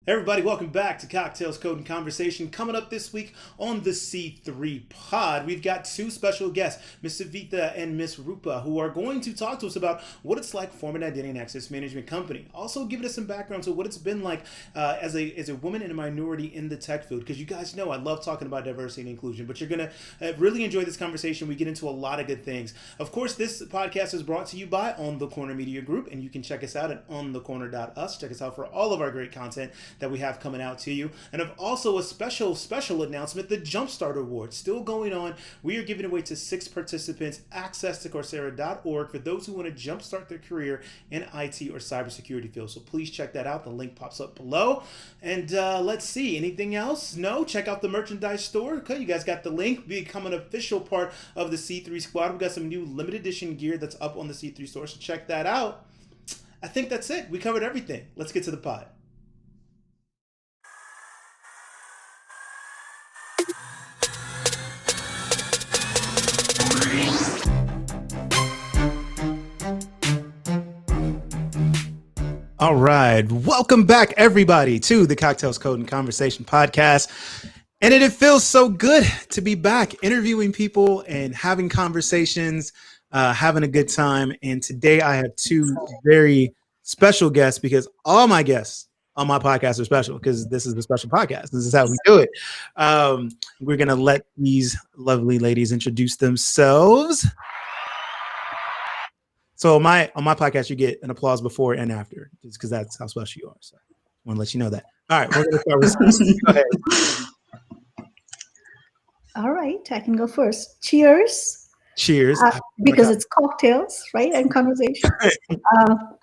Hey everybody, welcome back to Cocktails, Code, and Conversation. Coming up this week on the C3 Pod, we've got two special guests, Miss Savitha and Miss Roopa, who are going to talk to us about what it's like forming an identity and access management company. Also giving us some background to what it's been like as a woman and a minority in the tech field, because you guys know I love talking about diversity and inclusion, but you're going to really enjoy this conversation. We get into a lot of good things. Of course, this podcast is brought to you by On The Corner Media Group, and you can check us out at onthecorner.us. Check us out for all of our great content that we have coming out to you. And of also a special announcement, the Jumpstart Award still going on. We are giving away to 6 participants access to Coursera.org for those who want to jumpstart their career in IT or cybersecurity field. So please check that out. The link pops up below. And let's see, anything else? No? Check out the merchandise store. Okay, you guys got the link. Become an official part of the C3 squad. We've got some new limited edition gear that's up on the C3 store, so check that out. I think that's it. We covered everything. Let's get to the pod. All right. Welcome back, everybody, to the Cocktails, Code, and Conversation podcast. And it feels so good to be back interviewing people and having conversations, having a good time. And today I have two very special guests, because all my guests on my podcast are special, because this is a special podcast. This is how we do it. We're going to let these lovely ladies introduce themselves. So on my podcast, you get an applause before and after, just because that's how special you are. So I want to let you know that. All right, we're going to start with go ahead. All right, I can go first. Cheers. Cheers. Because it's cocktails, right, and conversation.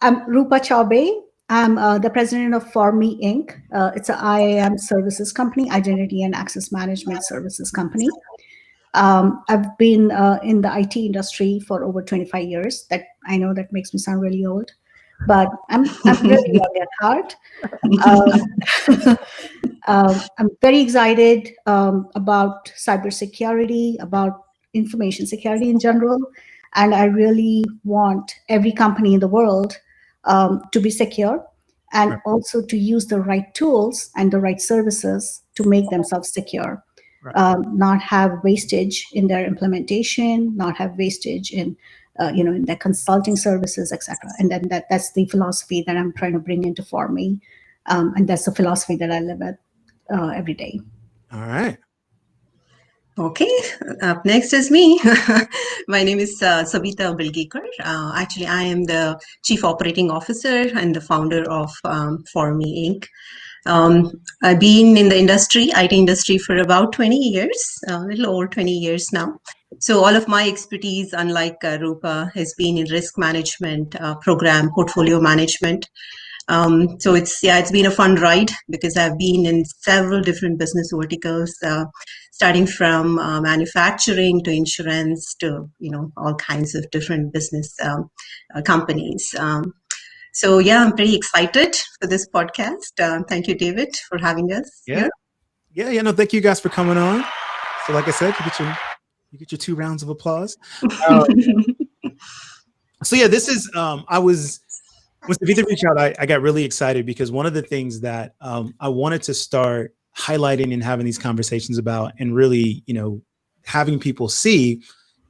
I'm Roopa Chowbey. I'm the president of Formmi, Inc. It's an IAM services company, Identity and Access Management Services company. I've been in the IT industry for over 25 years. That I know that makes me sound really old, but I'm really young at heart. I'm very excited about cybersecurity, about information security in general, and I really want every company in the world to be secure, and also to use the right tools and the right services to make themselves secure. Not have wastage in their implementation, not have wastage in, in their consulting services, etc. And then that's the philosophy that I'm trying to bring into Formmi, and that's the philosophy that I live with every day. All right. Okay, up next is me. My name is Savitha Bilgikar. Actually, I am the Chief Operating Officer and the founder of Formmi, Inc. I've been in the IT industry for about 20 years, a little over 20 years now. So all of my expertise, unlike Roopa, has been in risk management, program, portfolio management. So it's been a fun ride, because I've been in several different business verticals, starting from manufacturing to insurance to, all kinds of different business companies. So I'm pretty excited for this podcast. Thank you, David, for having us here. No, thank you guys for coming on. So like I said, you get your 2 rounds of applause. This is when Savitha reached out, I got really excited, because one of the things that I wanted to start highlighting and having these conversations about, and really, having people see,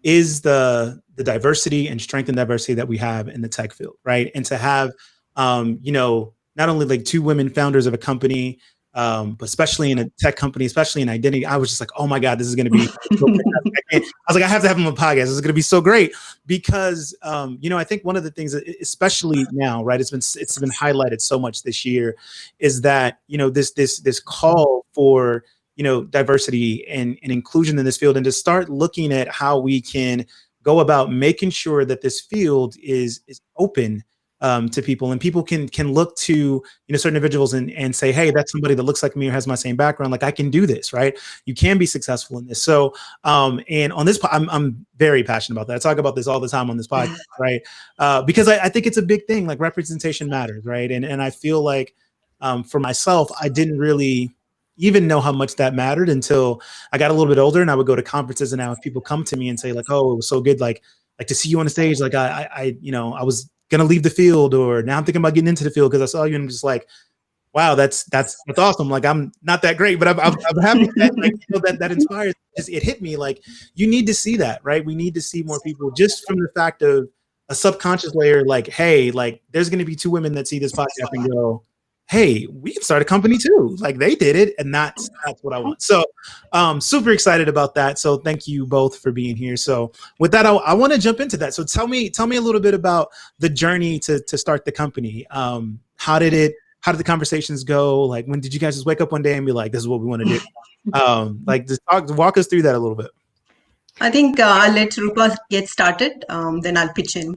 is the diversity and strength and diversity that we have in the tech field, right? And to have, not only like 2 women founders of a company, but especially in a tech company, especially in identity, I was just like, oh my God, this is going to be, I was like, I have to have them on the podcast. This is going to be so great, because, I think one of the things, especially now, right, it's been highlighted so much this year, is that, this call for, diversity and inclusion in this field, and to start looking at how we can go about making sure that this field is open to people, and people can look to certain individuals and say, hey, that's somebody that looks like me or has my same background. Like, I can do this, right? You can be successful in this. So, and on this, I'm very passionate about that. I talk about this all the time on this podcast, right? Because I think it's a big thing. Like, representation matters, right? And I feel like for myself, I didn't really even know how much that mattered until I got a little bit older, and I would go to conferences, and now if people come to me and say like, oh, it was so good, like to see you on the stage, like I was going to leave the field, or now I'm thinking about getting into the field because I saw you, and I'm just like, Wow, that's awesome. Like, I'm not that great, but I'm happy that, like, that inspires. It hit me like, you need to see that, right? We need to see more people, just from the fact of a subconscious layer. Like, hey, like, there's going to be two women that see this podcast and go, hey, we can start a company too. Like, they did it, and that's what I want. So, super excited about that. So thank you both for being here. So with that, I want to jump into that. So tell me a little bit about the journey to start the company. How did the conversations go? Like, when did you guys just wake up one day and be like, this is what we want to do? Like, just walk us through that a little bit. I think I'll let Roopa get started. Then I'll pitch in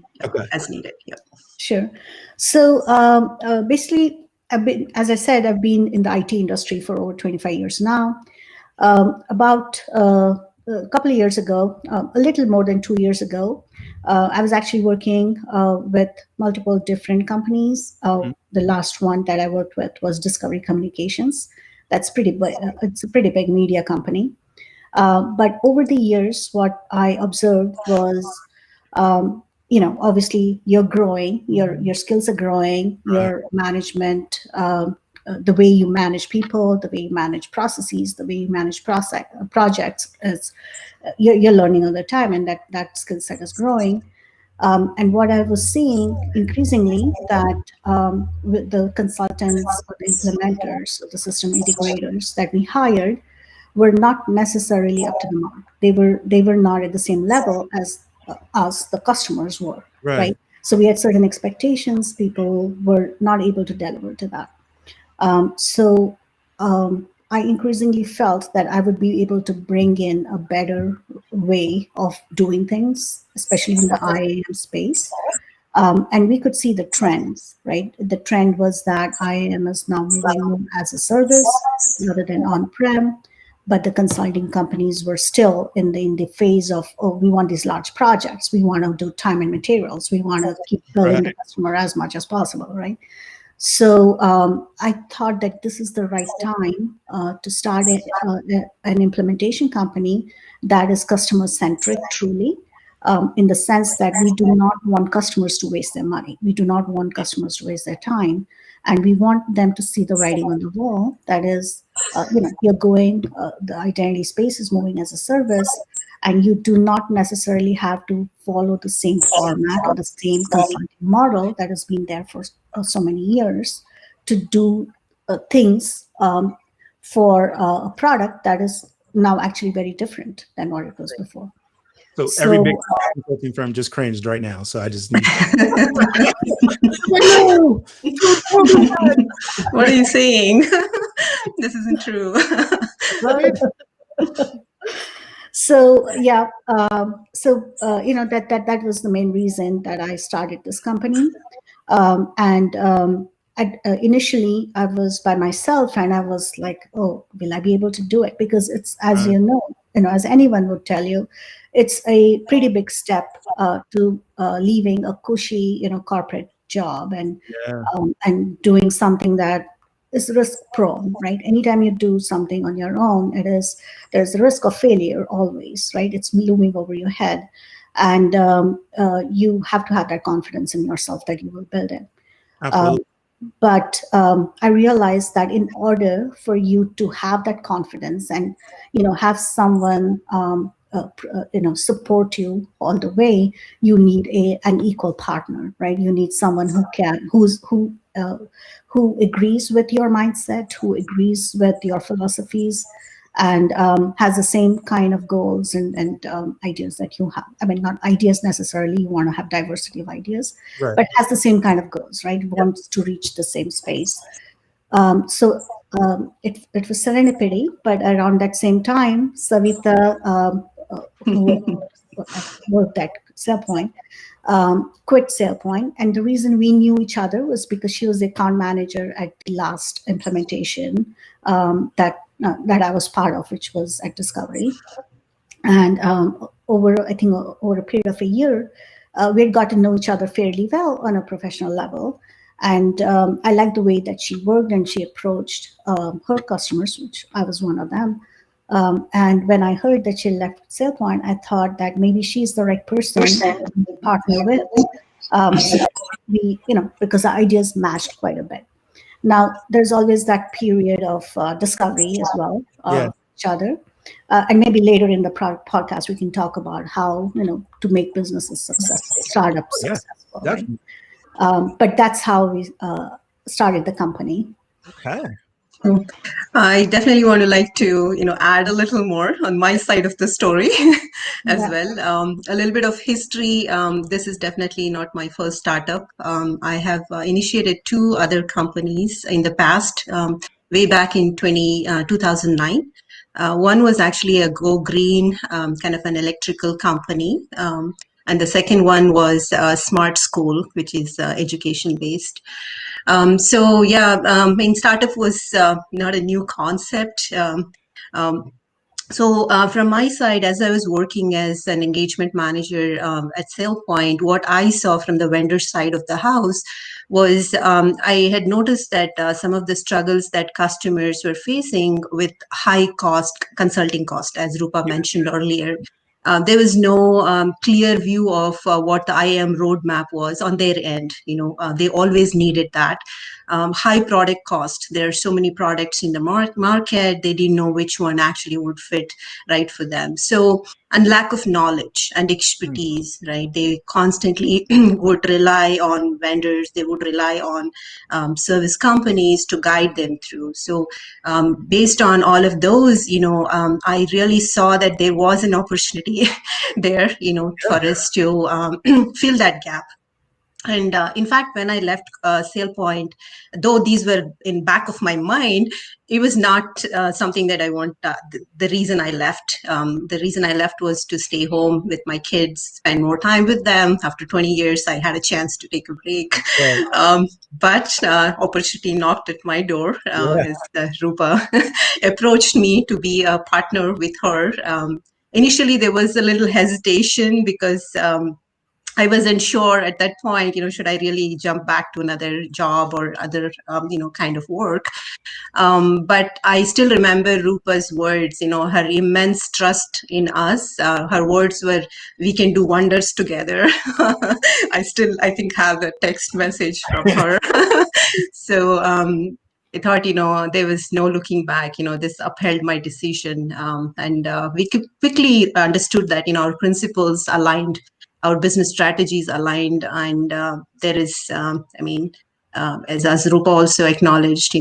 as needed. Yeah. Sure. So basically, as I said, I've been in the IT industry for over 25 years now. About a couple of years ago, a little more than 2 years ago, I was actually working with multiple different companies. The last one that I worked with was Discovery Communications. That's pretty big. It's a pretty big media company. But over the years, what I observed was, obviously you're growing, your skills are growing, your management, the way you manage people, the way you manage processes, the way you manage projects, is you're learning all the time, and that skill set is growing. And what I was seeing increasingly, that with the consultants or the implementers or the system integrators that we hired were not necessarily up to the mark. They were not at the same level as us, the customers, were. Right. So we had certain expectations. People were not able to deliver to that. So I increasingly felt that I would be able to bring in a better way of doing things, especially in the IAM space. And we could see the trends, right? The trend was that IAM is now moving more as a service rather than on-prem. But the consulting companies were still in the phase of, oh, we want these large projects. We want to do time and materials. We want to keep billing the customer as much as possible, right? So I thought that this is the right time to start an implementation company that is customer-centric, truly, in the sense that we do not want customers to waste their money. We do not want customers to waste their time. And we want them to see the writing on the wall. That is, you're going, the identity space is moving as a service, and you do not necessarily have to follow the same format or the same consulting model that has been there for so many years to do things for a product that is now actually very different than what it was before. So every big consulting firm just cringed right now. So I just need What are you saying? This isn't true. Right? So yeah, that was the main reason that I started this company. Initially I was by myself, and I was like, oh, will I be able to do it? Because it's, as you know, as anyone would tell you, it's a pretty big step to leaving a cushy, corporate job and doing something that is risk prone, right? Anytime you do something on your own, there's a risk of failure always, right? It's looming over your head, and you have to have that confidence in yourself that you will build it. Absolutely. But I realized that in order for you to have that confidence and have someone support you all the way, you need an equal partner, right? You need someone who agrees with your mindset, who agrees with your philosophies, and has the same kind of goals and ideas that you have. I mean, not ideas necessarily, you want to have diversity of ideas, but has the same kind of goals, right? Wants to reach the same space. So it was serendipity, but around that same time, Savitha, who worked at SailPoint, quit SailPoint. And the reason we knew each other was because she was the account manager at the last implementation that I was part of, which was at Discovery. And over a period of a year, we had got to know each other fairly well on a professional level. And I liked the way that she worked and she approached her customers, which I was one of them. And when I heard that she left SailPoint, I thought that maybe she's the right person to partner with. Because the ideas matched quite a bit. Now, there's always that period of discovery as well Yeah. of each other. And maybe later in the podcast, we can talk about how, to make businesses successful, startups Yeah, successful, right? definitely. But that's how we started the company. Okay. I definitely want to like to, add a little more on my side of the story as Yeah. well. A little bit of history. This is definitely not my first startup. I have initiated two other companies in the past, way back in 2009. One was actually a Go Green, kind of an electrical company. And the second one was Smart School, which is education based. So yeah, startup was not a new concept. Um, so from my side, as I was working as an engagement manager at SailPoint, what I saw from the vendor side of the house was I had noticed that some of the struggles that customers were facing with high cost consulting cost, as Roopa mentioned earlier. There was no clear view of what the IAM roadmap was on their end. They always needed that. High product cost. There are so many products in the market. They didn't know which one actually would fit right for them. So, and lack of knowledge and expertise, right? They constantly would rely on vendors. They would rely on service companies to guide them through. So, based on all of those, I really saw that there was an opportunity there, for us to fill that gap. And in fact, when I left SailPoint, though these were in back of my mind, it was not something that I want. The reason I left, was to stay home with my kids, spend more time with them. After 20 years, I had a chance to take a break. Right. But opportunity knocked at my door as Roopa approached me to be a partner with her. Initially, there was a little hesitation because I wasn't sure at that point, should I really jump back to another job or other, kind of work. But I still remember Rupa's words, her immense trust in us. Her words were, "We can do wonders together." I think, have a text message from her. So I thought, there was no looking back. This upheld my decision. And we quickly understood that, our principles aligned, our business strategies aligned, and there is, as Rupa also acknowledged,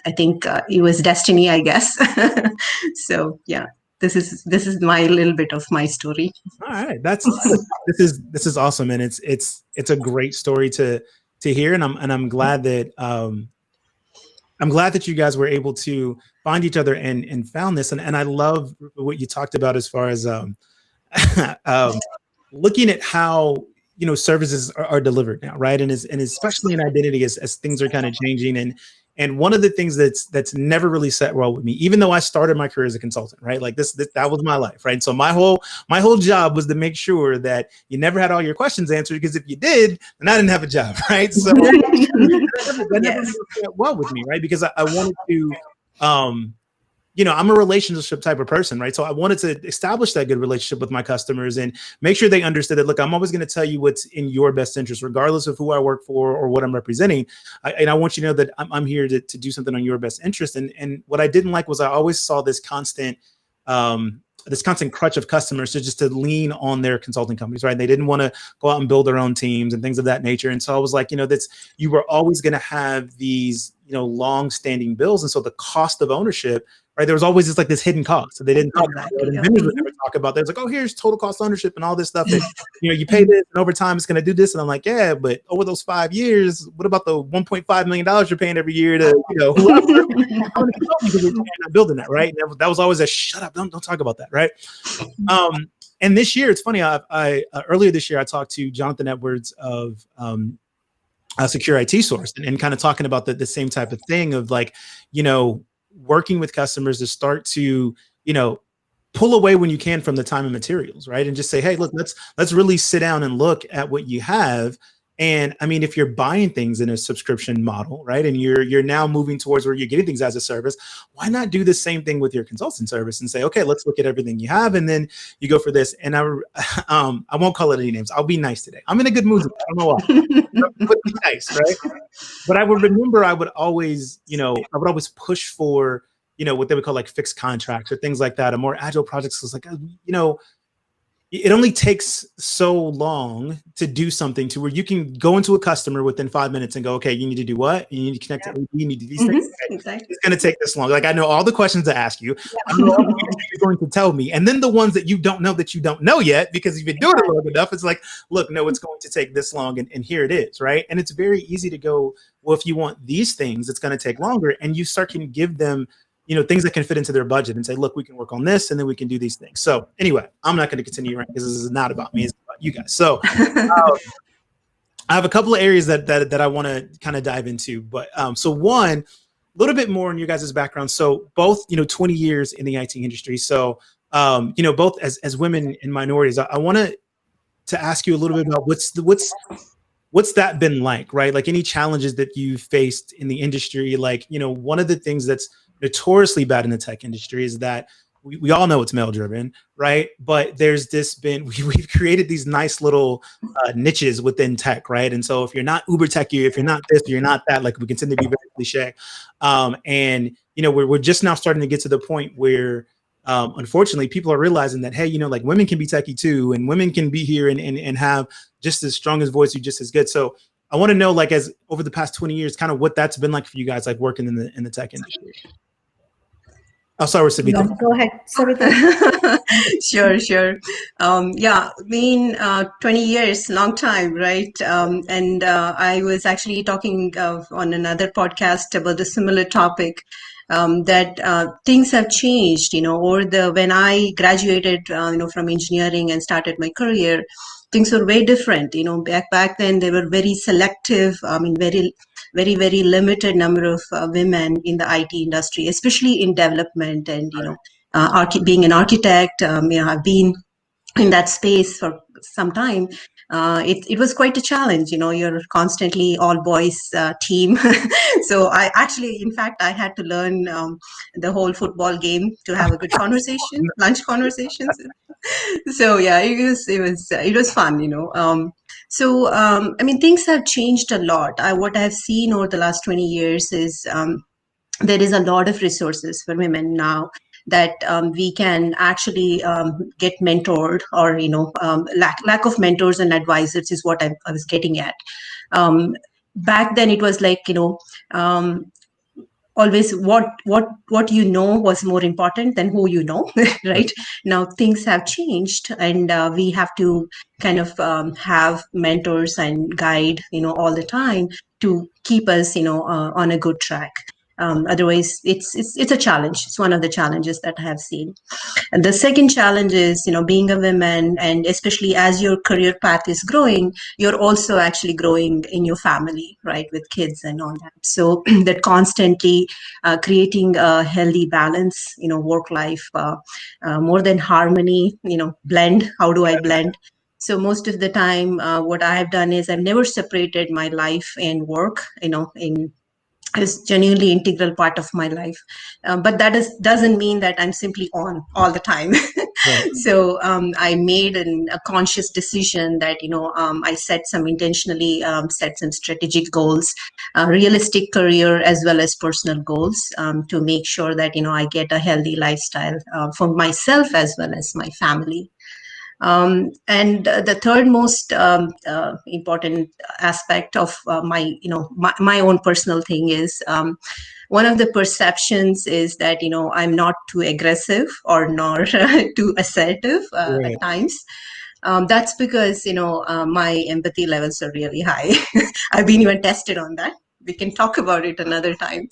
I think it was destiny, I guess. So yeah, this is my little bit of my story. All right, this is awesome, and it's a great story to hear, and I'm glad that you guys were able to find each other and found this, and I love what you talked about as far as looking at how services are delivered now, right? And especially in identity as things are kind of changing, and one of the things that's never really set well with me, even though I started my career as a consultant, right? Like that was my life, right? So my whole job was to make sure that you never had all your questions answered, because if you did, then I didn't have a job, right? So that never set well with me, right? Because I wanted to I'm a relationship type of person, right? So I wanted to establish that good relationship with my customers and make sure they understood that, look, I'm always going to tell you what's in your best interest, regardless of who I work for or what I'm representing. And I want you to know that I'm here to do something on your best interest. And what I didn't like was I always saw this constant crutch of customers to lean on their consulting companies, right? They didn't want to go out and build their own teams and things of that nature. And so I was like, you were always going to have these, long-standing bills. And so the cost of ownership, right? There was always this hidden cost. So they didn't talk about it. And vendors would never talk about that. It's like, oh, here's total cost of ownership and all this stuff. And, you pay this and over time it's going to do this. And I'm like, yeah, but over those 5 years, what about the $1.5 million you're paying every year to, whoever? Because we're not building that, right? And that was always a shut up. Don't talk about that, right? And this year, it's funny. I earlier this year, I talked to Jonathan Edwards of Secure IT Source and kind of talking about the same type of thing of working with customers to start to, pull away when you can from the time and materials, right? And just say, hey, look, let's really sit down and look at what you have And I mean, if you're buying things in a subscription model, right, and you're now moving towards where you're getting things as a service, why not do the same thing with your consulting service and say, okay, let's look at everything you have, and then you go for this. And I won't call it any names. I'll be nice today. I'm in a good mood. I don't know why. But be nice, right? But I would remember, I would always push for, what they would call like fixed contracts or things like that, or more agile projects. Was like, it only takes so long to do something to where you can go into a customer within 5 minutes and go, okay, you need to do what? You need to connect to AD, you need to do these things. Okay. Exactly. It's going to take this long. Like, I know all the questions to ask you. I know all the things you're going to tell me. And then the ones that you don't know yet, because you've been doing it long enough, it's like, look, no, it's going to take this long. And here it is, right? And it's very easy to go, well, if you want these things, it's going to take longer. And you can give them things that can fit into their budget and say, look, we can work on this and then we can do these things. So anyway, I'm not going to continue because this is not about me, it's about you guys. So I have a couple of areas that I want to kind of dive into. But so one, a little bit more on your guys' background. So both, 20 years in the IT industry. So, both as women and minorities, I wanted to ask you a little bit about what's that been like, right? Like any challenges that you faced in the industry. Like, one of the things that's notoriously bad in the tech industry is that we all know it's male driven, right? But there's we've created these nice little niches within tech, right? And so if you're not uber techy, if you're not this, you're not that, like we can tend to be very cliche. And we're just now starting to get to the point where unfortunately people are realizing that, hey, like women can be techy too, and women can be here and have just as strong as voice, just as good. So I want to know, like, as over the past 20 years, kind of what that's been like for you guys, like working in the tech industry. I'll start with Savitha. Go ahead, Savitha. Sure. Yeah, 20 years, long time, right? And I was actually talking on another podcast about a similar topic, that things have changed, when I graduated, from engineering and started my career. Things were very different, back then they were very selective. Very, very limited number of women in the IT industry, especially in development and, being an architect. I've been in that space for some time. It was quite a challenge, you're constantly all boys team. So in fact, I had to learn the whole football game to have a good conversation, lunch conversations. So yeah, it was fun, So, things have changed a lot. What I've seen over the last 20 years is there is a lot of resources for women now that we can actually get mentored, or, lack of mentors and advisors is what I was getting at. Back then it was like, always what was more important than who right? Now things have changed, and we have to kind of have mentors and guide all the time to keep us on a good track. Otherwise it's a challenge. It's one of the challenges that I have seen. And the second challenge is, being a woman, and especially as your career path is growing, you're also actually growing in your family, right, with kids and all that. So that constantly creating a healthy balance, work life, more than harmony, blend. How do I blend? So most of the time, what I have done is I've never separated my life and work, is genuinely integral part of my life. But that doesn't mean that I'm simply on all the time. Right. So I made a conscious decision that, I intentionally set some strategic goals, realistic career as well as personal goals, to make sure that, I get a healthy lifestyle for myself as well as my family. And the third most important aspect of my own personal thing is, one of the perceptions is that, I'm not too aggressive or nor too assertive right. At times. That's because, my empathy levels are really high. I've been even tested on that. We can talk about it another time.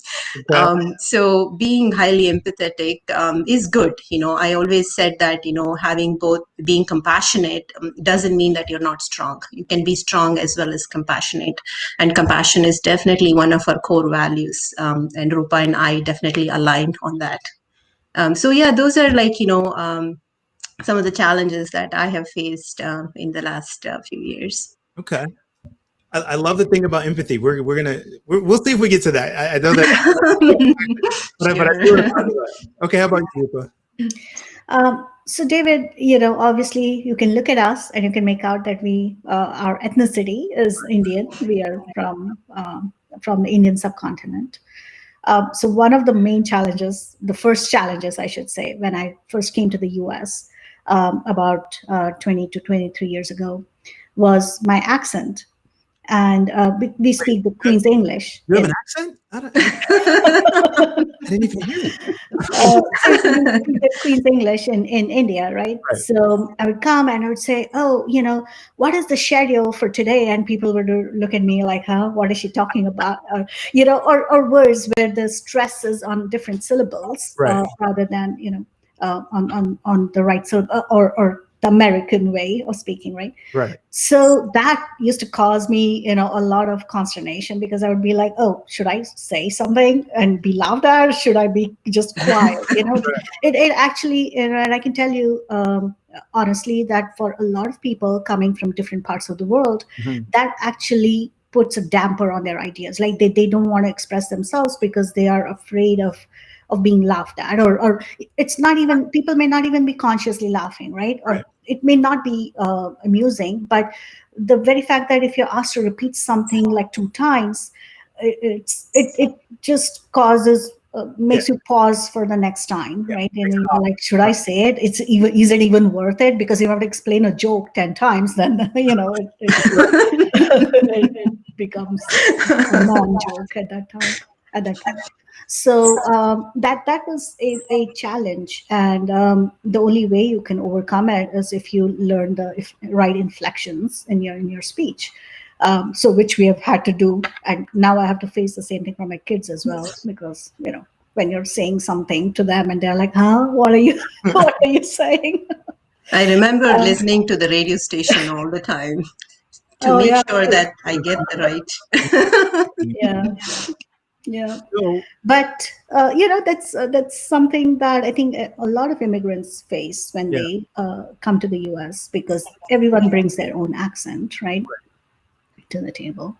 Okay. So being highly empathetic is good. I always said that, having both, being compassionate doesn't mean that you're not strong. You can be strong as well as compassionate. And compassion is definitely one of our core values. And Roopa and I definitely aligned on that. So yeah, those are like, some of the challenges that I have faced in the last few years. Okay. I love the thing about empathy. We'll see if we get to that. I know that, but I do want to talk about it. Okay, how about you, Roopa? So David, obviously you can look at us and you can make out that our ethnicity is Indian. We are from the Indian subcontinent. So one of the main challenges, the first challenges, I should say, when I first came to the US about 20 to 23 years ago, was my accent. And we speak the Queen's English. You have an accent? I didn't even hear it. The Queen's English in India, right? So I would come and I would say, oh, what is the schedule for today? And people would look at me like, huh, what is she talking about? Or words where the stress is on different syllables rather than, on the right syllable or the American way of speaking, right? Right. So that used to cause me, a lot of consternation because I would be like, oh, should I say something and be laughed at? Should I be just quiet? It actually, and I can tell you honestly that for a lot of people coming from different parts of the world, that actually puts a damper on their ideas. Like they don't want to express themselves because they are afraid of being laughed at, or it's not even, people may not even be consciously laughing, right? Or it may not be amusing, but the very fact that if you're asked to repeat something like 2 times, it just causes makes you pause for the next time, right? And you're like, should I say it? Is it even worth it? Because you have to explain a joke 10 times, then it becomes a non-joke at that time. So that was a challenge, and the only way you can overcome it is if you learn the right inflections in your speech. So which we have had to do, and now I have to face the same thing for my kids as well, because when you're saying something to them and they're like, huh, what are you saying? I remember listening to the radio station all the time to make sure that I get the right. Yeah, but that's something that I think a lot of immigrants face when they come to the US, because everyone brings their own accent, right, to the table.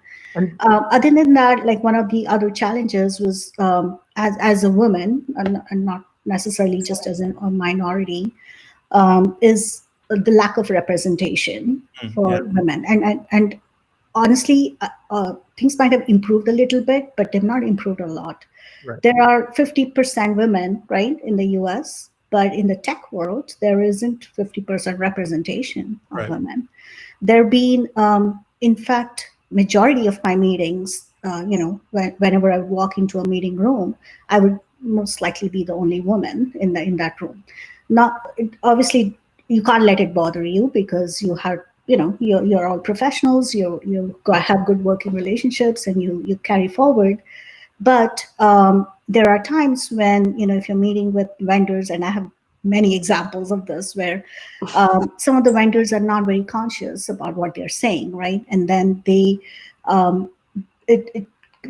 Other than that, like one of the other challenges was as a woman, and not necessarily just as a minority, is the lack of representation for women, and honestly, things might have improved a little bit, but they've not improved a lot. Right. There are 50% women, right, in the US, but in the tech world, there isn't 50% representation of women. There been, in fact, majority of my meetings, whenever I would walk into a meeting room, I would most likely be the only woman in that room. Obviously, you can't let it bother you because you have, you're all professionals, you have good working relationships, and you carry forward. But there are times when, if you're meeting with vendors, and I have many examples of this, where some of the vendors are not very conscious about what they're saying, right? And then it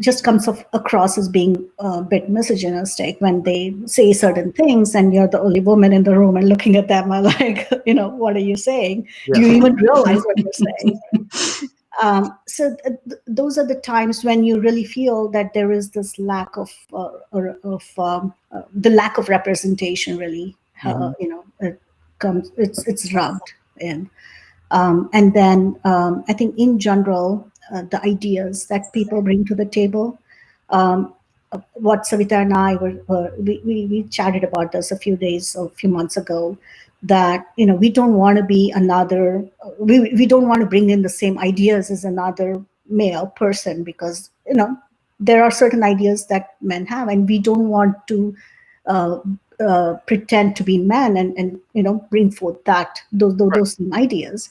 just comes across as being a bit misogynistic when they say certain things, and you're the only woman in the room, and looking at them are like, what are you saying? Do you even realize what you're saying? So those are the times when you really feel that there is this lack of the lack of representation. Really, it's rubbed in, and then I think in general, the ideas that people bring to the table. What Savitha and I we chatted about this a few months ago, that we don't want to be another, we don't want to bring in the same ideas as another male person, because there are certain ideas that men have, and we don't want to pretend to be men and bring forth those same ideas.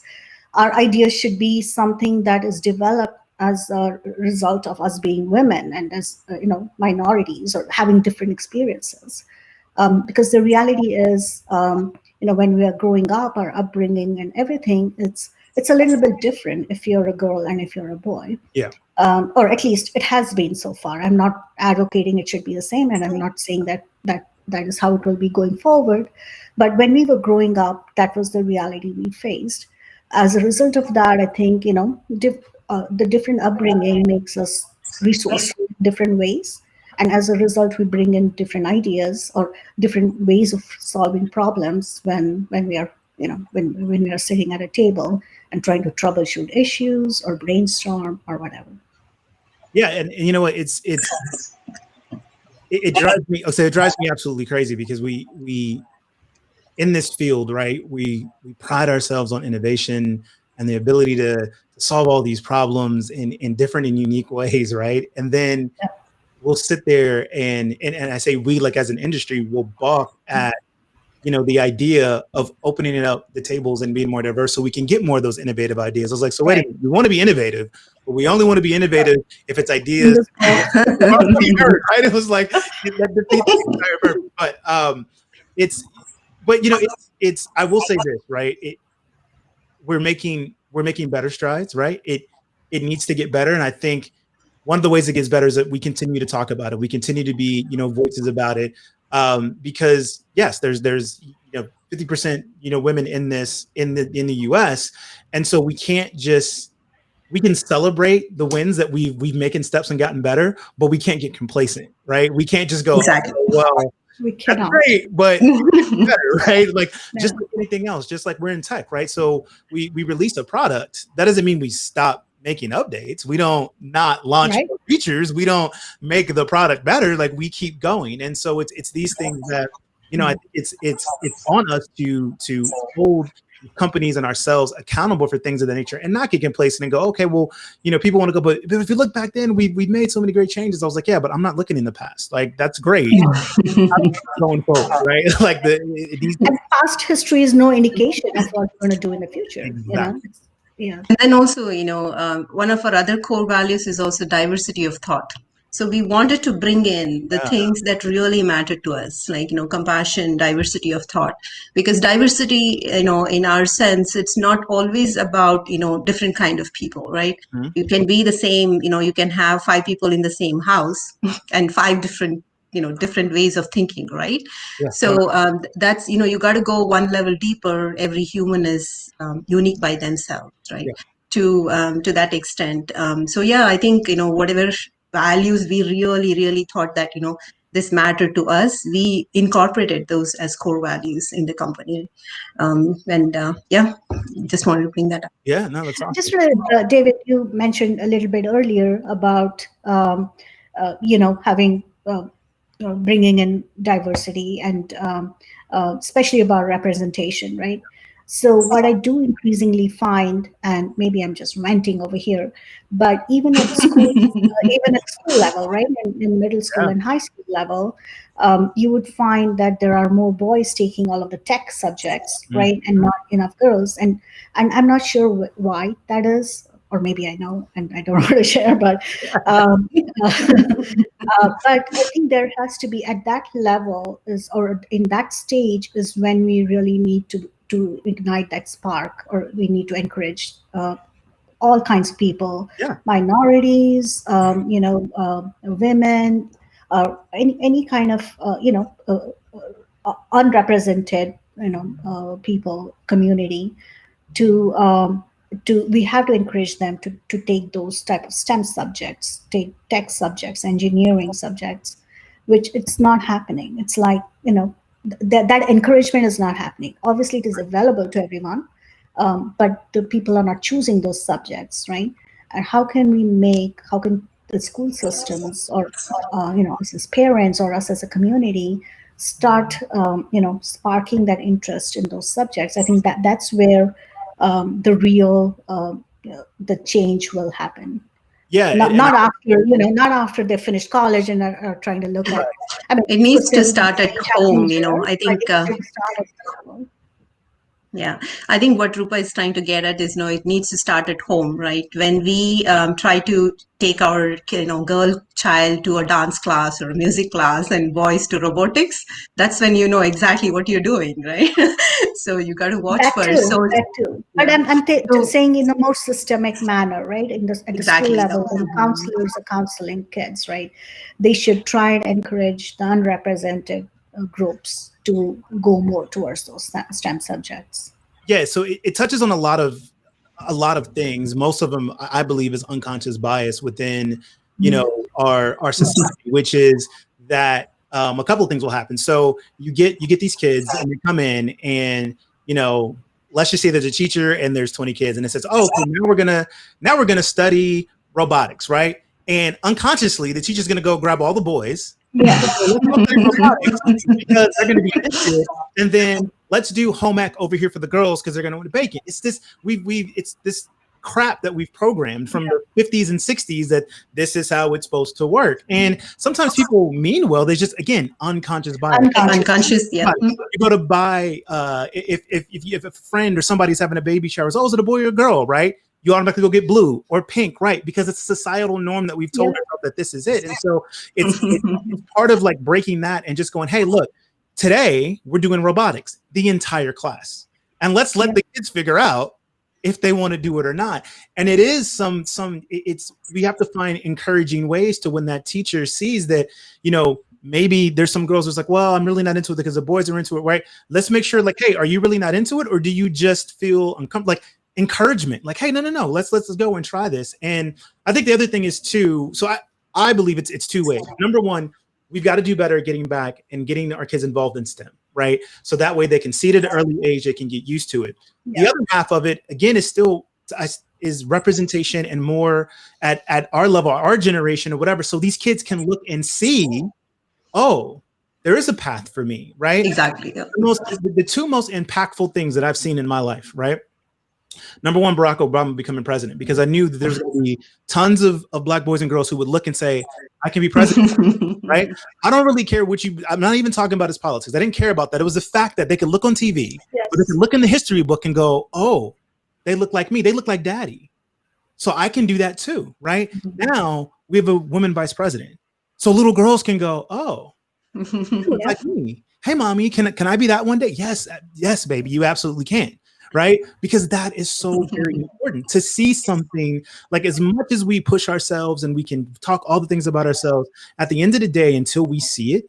Our ideas should be something that is developed as a result of us being women and as minorities or having different experiences, because the reality is when we are growing up, our upbringing and everything, it's a little bit different if you're a girl and if you're a boy. Or at least it has been so far. I'm not advocating it should be the same, and I'm not saying that is how it will be going forward. But when we were growing up, that was the reality we faced. As a result of that, I think the different upbringing makes us resourceful in different ways. And as a result, we bring in different ideas or different ways of solving problems when we are, when we are sitting at a table and trying to troubleshoot issues or brainstorm or whatever. Yeah, and you know what? It drives me. So it drives me absolutely crazy because we in this field, right? We pride ourselves on innovation and the ability to solve all these problems in different and unique ways, right? And then we'll sit there and I say we, like as an industry, will balk at the idea of opening it up the tables and being more diverse so we can get more of those innovative ideas. I was like, so wait a minute, we want to be innovative, but we only want to be innovative if it's ideas right? It was like that defeats the entire purpose. But it's I will say this, right? We're making better strides, right? It needs to get better, and I think one of the ways it gets better is that we continue to talk about it. We continue to be, voices about it, because yes, there's 50% women in the U.S., and so we can celebrate the wins that we've making steps and gotten better, but we can't get complacent, right? We can't just go, exactly. Oh, well, we cannot. That's great, but better, right? Like just like anything else, just like we're in tech, right? So we release a product. That doesn't mean we stop making updates. We don't not launch features. We don't make the product better. Like we keep going. And so it's these things that, I think it's on us to hold companies and ourselves accountable for things of that nature and not get complacent and go, okay, well, people want to go, but if you look back then, we made so many great changes. I was like, yeah, but I'm not looking in the past. Like that's great. Going forward, right? Like and past history is no indication of what we're going to do in the future. Exactly. Yeah. And then also, one of our other core values is also diversity of thought. So we wanted to bring in the things that really matter to us, like, compassion, diversity of thought, because diversity, in our sense, it's not always about, different kind of people, right? Mm-hmm. You can be the same, you can have 5 people in the same house and 5 different ways of thinking, right? Yeah. So that's, you got to go one level deeper. Every human is unique by themselves, right? Yeah. To that extent. So yeah, I think, whatever values we really thought that, this mattered to us, we incorporated those as core values in the company. Just wanted to bring that up. Yeah, no, that's awesome. Just David, you mentioned a little bit earlier about, having, bringing in diversity and especially about representation, right? So what I do increasingly find, and maybe I'm just ranting over here, but even at school, level, right, in middle school and high school level, you would find that there are more boys taking all of the tech subjects, right, and not enough girls. And I'm not sure why that is, or maybe I know and I don't want to share, but but I think there has to be at that level or in that stage is when we really need to ignite that spark, or we need to encourage all kinds of people, minorities, women, any kind of unrepresented people, community, we have to encourage them to take those type of STEM subjects, take tech subjects, engineering subjects, which it's not happening. It's like, that encouragement is not happening. Obviously, it is available to everyone, but the people are not choosing those subjects, right? And how can the school systems or, us as parents or us as a community start, sparking that interest in those subjects? I think that's where the real the change will happen. Yeah, not after they finish college and are trying to look at. I mean, it needs to start at home. I think. Yeah, I think what Roopa is trying to get at is, it needs to start at home, right? When we try to take our, girl child to a dance class or a music class and boys to robotics, that's when you know exactly what you're doing, right? So you got to watch first. That too. But I'm saying in a more systemic manner, right? At the school level, when counselors are counseling kids, right? They should try and encourage the unrepresented groups to go more towards those STEM subjects. Yeah, so it touches on a lot of a lot of things. Most of them, I believe, is unconscious bias within, our society, which is that a couple of things will happen. So you get these kids and they come in and, let's just say there's a teacher and there's 20 kids and it says, oh, okay, now we're gonna study robotics, right? And unconsciously, the teacher's gonna go grab all the boys. Yeah. Because they're gonna be interested, and then let's do home ec over here for the girls because they're gonna want to bake it. It's this it's this crap that we've programmed from the 50s and 60s that this is how it's supposed to work. And sometimes people mean well, they just, again, unconscious bias. Unconscious, yeah. You go to buy if a friend or somebody's having a baby shower, is it a boy or a girl, right? You automatically go get blue or pink, right? Because it's a societal norm that we've told ourselves that this is it. And so it's part of like breaking that and just going, hey, look, today we're doing robotics, the entire class. And let's let the kids figure out if they want to do it or not. And it is we have to find encouraging ways to when that teacher sees that, maybe there's some girls who's like, well, I'm really not into it because the boys are into it, right? Let's make sure like, hey, are you really not into it? Or do you just feel uncomfortable? Like encouragement, like, hey, no, let's go and try this. And I think the other thing is too, so I believe it's two ways. Number one, we've got to do better at getting back and getting our kids involved in STEM, right? So that way they can see it at an early age, they can get used to it. Yeah. The other half of it, again, is representation and more at our level, our generation or whatever. So these kids can look and see, oh, there is a path for me, right? Exactly. Yeah. The two most impactful things that I've seen in my life, right? Number one, Barack Obama becoming president, because I knew that there's going to be tons of black boys and girls who would look and say, I can be president, right? I don't really care I'm not even talking about his politics. I didn't care about that. It was the fact that they could look on TV, or they could look in the history book and go, oh, they look like me. They look like daddy. So I can do that too, right? Now we have a woman vice president. So little girls can go, oh, like me. Hey, mommy, can I be that one day? Yes, baby, you absolutely can. Right? Because that is so very important to see something. Like, as much as we push ourselves and we can talk all the things about ourselves, at the end of the day, until we see it,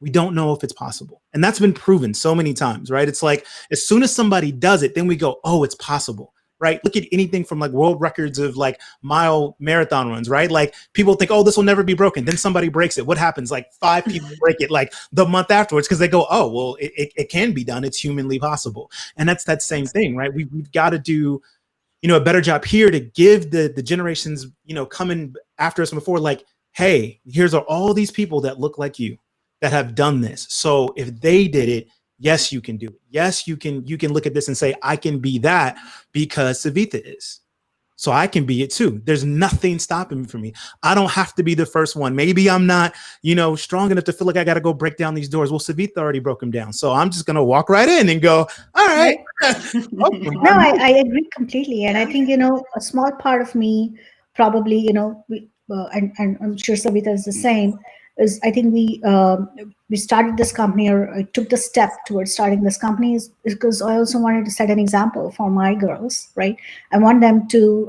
we don't know if it's possible. And that's been proven so many times, right? It's like, as soon as somebody does it, then we go, oh, it's possible. Right? Look at anything from like world records of like mile marathon runs, right? Like people think, oh, this will never be broken. Then somebody breaks it. What happens? Like 5 people break it like the month afterwards because they go, oh, well, it can be done. It's humanly possible. And that's that same thing, right? We've got to do, a better job here to give the generations, coming after us before, like, hey, here's all these people that look like you that have done this. So if they did it, yes, you can do it. Yes, you can look at this and say, I can be that because Savitha is. So I can be it too. There's nothing stopping me from me. I don't have to be the first one. Maybe I'm not, strong enough to feel like I got to go break down these doors. Well, Savitha already broke them down. So I'm just going to walk right in and go, all right. No, I agree completely. And I think, a small part of me probably, and I'm sure Savitha is the same, is I think we started this company, or I took the step towards starting this company is because I also wanted to set an example for my girls, right? I want them to,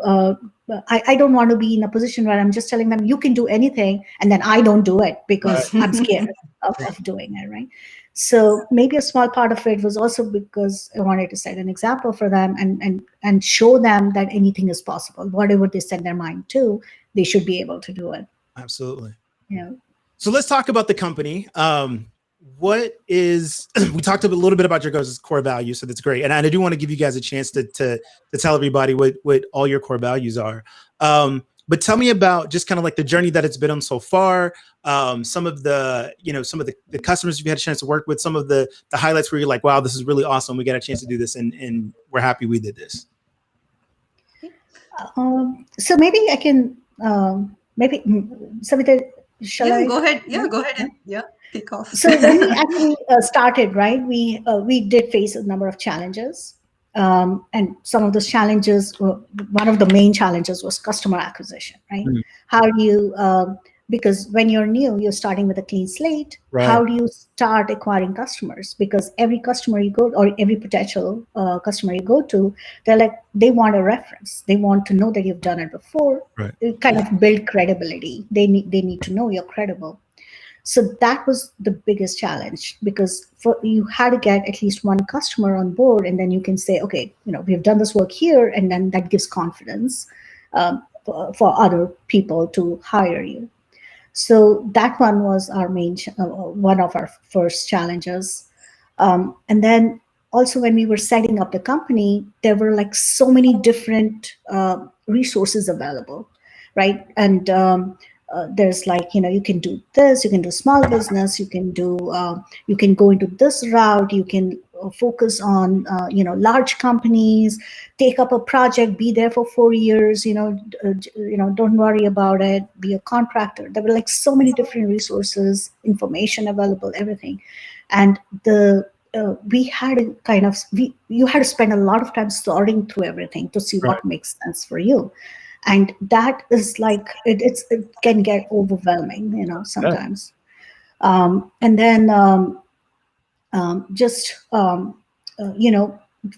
I don't want to be in a position where I'm just telling them, you can do anything, and then I don't do it because I'm scared of doing it, right? So maybe a small part of it was also because I wanted to set an example for them and show them that anything is possible. Whatever they set their mind to, they should be able to do it. Absolutely. Yeah. So let's talk about the company. We talked a little bit about your guys' core values, so that's great. And I do want to give you guys a chance to tell everybody what all your core values are. But tell me about just kind of like the journey that it's been on so far. Some of the customers you've had a chance to work with, some of the highlights where you're like, wow, this is really awesome. We got a chance to do this and we're happy we did this. So maybe I can, Savitha, shall I? Go ahead. Yeah, go ahead. And, take off. So when we actually started, right, we did face a number of challenges. And some of those challenges, one of the main challenges was customer acquisition, right? Mm-hmm. How do you, because when you're new, you're starting with a clean slate. Right. How do you start acquiring customers? Because every customer you go, or every potential customer you go to, they want a reference. They want to know that you've done it before. Right. It kind of build credibility. They need to know you're credible. So that was the biggest challenge, because you had to get at least one customer on board, and then you can say, okay, we've done this work here, and then that gives confidence for other people to hire you. So that one was our main, one of our first challenges. And then also when we were setting up the company, there were like so many different resources available, right? And there's like, you can do this, you can do small business, you can go into this route, you can focus on, large companies, take up a project, be there for 4 years, don't worry about it, be a contractor. There were like so many different resources, information available, everything. And we had to you had to spend a lot of time sorting through everything to see what makes sense for you. And that is like, it can get overwhelming, sometimes. And then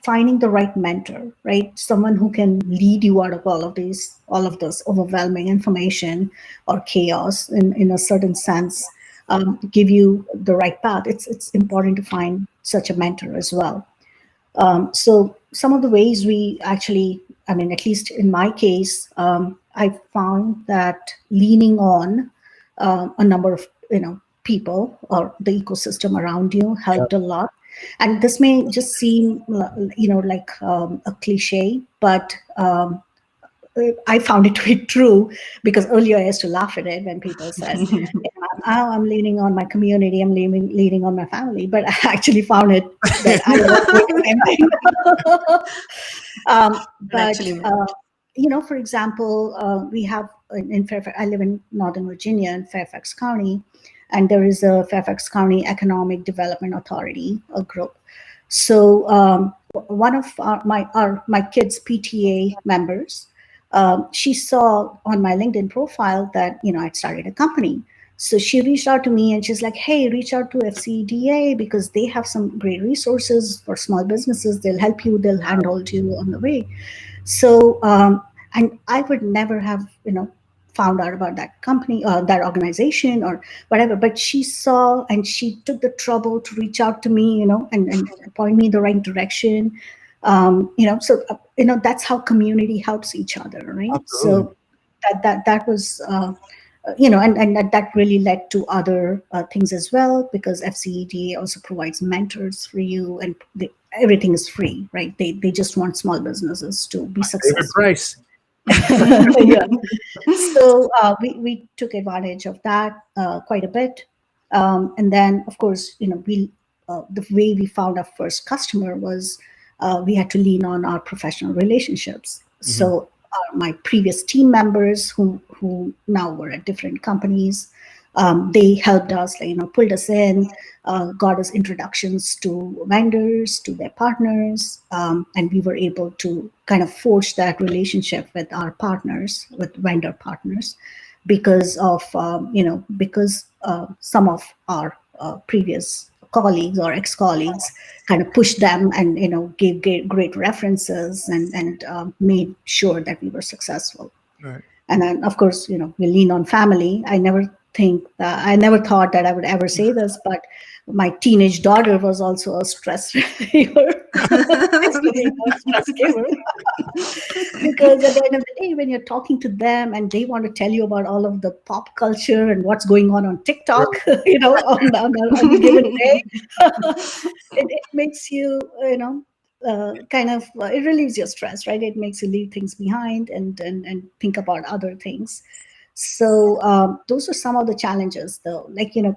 finding the right mentor, right? Someone who can lead you out of all of this overwhelming information or chaos in a certain sense, give you the right path. It's important to find such a mentor as well. So some of the ways we actually, at least in my case, I found that leaning on a number of, people or the ecosystem around you helped a lot. And this may just seem, like a cliche, but I found it to be true, because earlier I used to laugh at it when people said, I'm leaning on my community, I'm leaning on my family, but I actually found it that I was doing the same thing. For example, we have in Fairfax, I live in Northern Virginia in Fairfax County, and there is a Fairfax County Economic Development Authority, a group. So one of my kids' PTA members, she saw on my LinkedIn profile that, I'd started a company. So she reached out to me and she's like, hey, reach out to FCDA because they have some great resources for small businesses. They'll help you. They'll handhold you on the way. So, and I would never have, found out about that company or that organization or whatever, but she saw and she took the trouble to reach out to me, and point me in the right direction. So that's how community helps each other, right? Absolutely. So that was, and that really led to other things as well, because FCEDA also provides mentors for you, and everything is free, right? They just want small businesses to be successful. Favorite price. Yeah. So we took advantage of that quite a bit, and then of course, the way we found our first customer was we had to lean on our professional relationships. Mm-hmm. So my previous team members who now were at different companies, they helped us, pulled us in, got us introductions to vendors, to their partners, and we were able to kind of forge that relationship with our partners, with vendor partners, because of some of our previous colleagues or ex-colleagues kind of pushed them and gave great references and made sure that we were successful. Right. And then of course we lean on family. I never thought that I would ever say this, but my teenage daughter was also a stress reliever. Stress giver. Because at the end of the day, when you're talking to them and they want to tell you about all of the pop culture and what's going on TikTok, on a given day, it makes you, it relieves your stress, right? It makes you leave things behind and think about other things. So those are some of the challenges, though.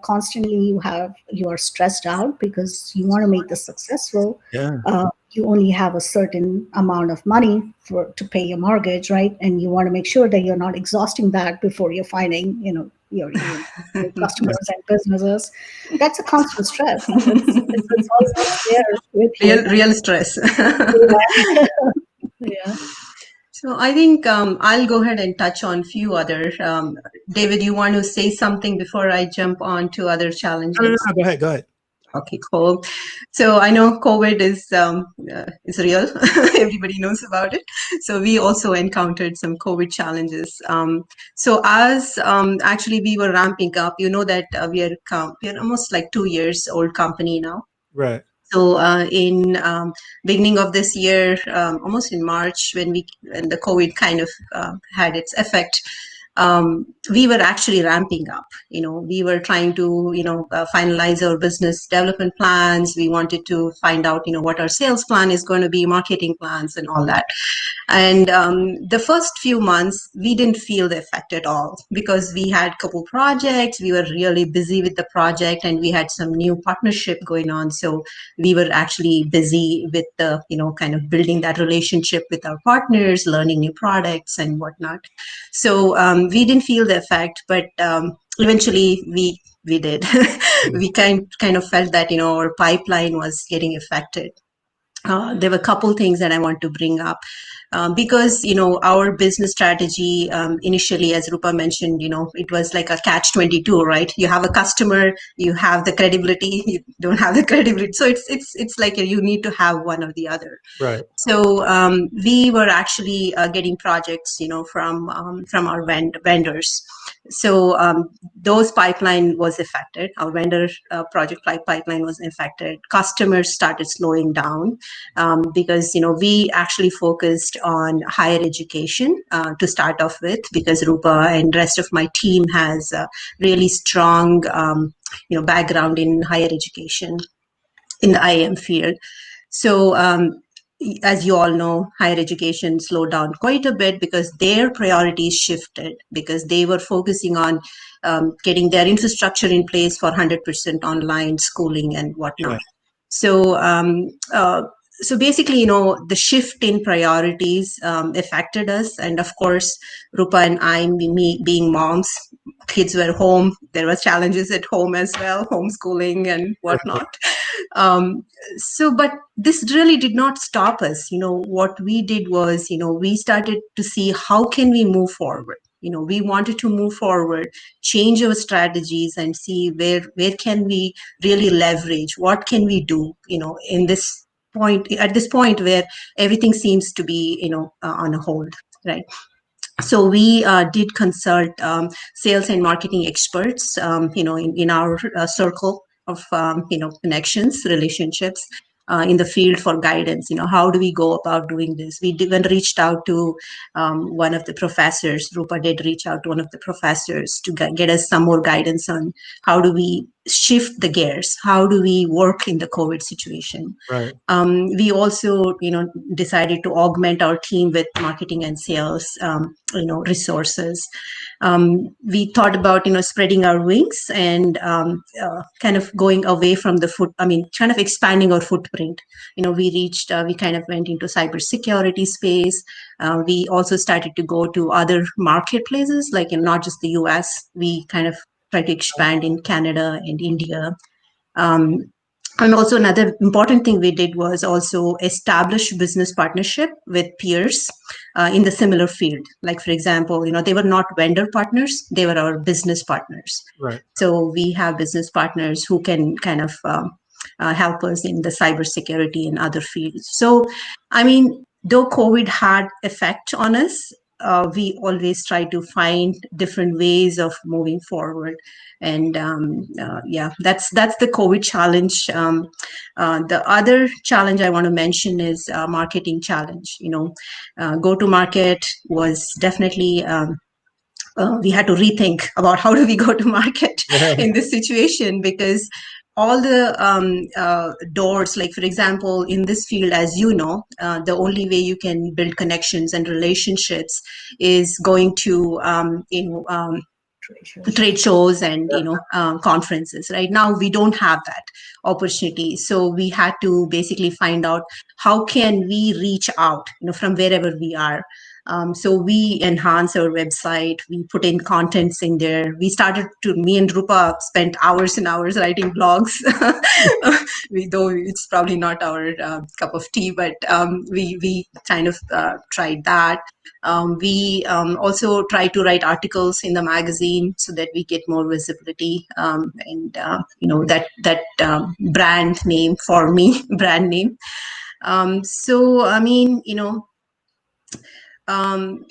Constantly you are stressed out because you want to make this successful. Yeah. You only have a certain amount of money to pay your mortgage, right? And you want to make sure that you're not exhausting that before you're finding, your customers and businesses. That's a constant stress. It's always there with you. Real stress. Yeah. Yeah. So I think I'll go ahead and touch on a few other. David, you want to say something before I jump on to other challenges? No, go ahead. Okay, cool. So I know COVID is real. Everybody knows about it. So we also encountered some COVID challenges. So as actually we were ramping up, you know that we're almost like 2 years old company now. Right. So in beginning of this year, almost in March, when the COVID kind of had its effect, we were actually ramping up. We were trying to finalize our business development plans. We wanted to find out what our sales plan is going to be, marketing plans, and all that. And the first few months, we didn't feel the effect at all because we had a couple projects. We were really busy with the project, and we had some new partnership going on. So we were actually busy with the kind of building that relationship with our partners, learning new products and whatnot. So we didn't feel the effect, but eventually we did. We kind of felt that our pipeline was getting affected. There were a couple things that I want to bring up. Because our business strategy initially, as Roopa mentioned, it was like a catch-22, right? You have a customer, you have the credibility, you don't have the credibility. So it's like you need to have one or the other. Right. So we were actually getting projects, from our vendors. So those pipeline was affected. Our vendor project pipeline was affected. Customers started slowing down because we actually focused on higher education to start off with, because Roopa and rest of my team has a really strong background in higher education in the IAM field. So as you all know, higher education slowed down quite a bit because their priorities shifted, because they were focusing on getting their infrastructure in place for 100% online schooling and whatnot. Right. So basically, the shift in priorities affected us. And of course, Roopa and I, me being moms, kids were home. There was challenges at home as well, homeschooling and whatnot. But this really did not stop us. What we did was, we started to see how can we move forward. We wanted to move forward, change our strategies, and see where can we really leverage, what can we do, at this point where everything seems to be, on a hold, right? So we did consult sales and marketing experts, in our circle of, connections, relationships in the field for guidance. How do we go about doing this? We even reached out to one of the professors. Roopa did reach out to one of the professors to get us some more guidance on how do we shift the gears? How do we work in the COVID situation? Right. We also, decided to augment our team with marketing and sales, resources. We thought about, spreading our wings and kind of going away from kind of expanding our footprint. We kind of went into cybersecurity space. We also started to go to other marketplaces, like not just the US. We kind of tried to expand in Canada and India. And also another important thing we did was also establish business partnership with peers in the similar field. Like, for example, they were not vendor partners, they were our business partners. Right. So we have business partners who can kind of help us in the cybersecurity and other fields. So, though COVID had effect on us, we always try to find different ways of moving forward. And that's the COVID challenge. The other challenge I want to mention is marketing challenge. Go to market was definitely we had to rethink about how do we go to market in this situation, because all the doors, like for example, in this field, as you know, the only way you can build connections and relationships is going to trade shows and conferences. Right now we don't have that opportunity, so we had to basically find out how can we reach out from wherever we are So we enhance our website. We put in contents in there. Me and Roopa spent hours and hours writing blogs. Though it's probably not our cup of tea, but we kind of tried that. We also try to write articles in the magazine so that we get more visibility, and that brand name Formmi brand name. So I mean,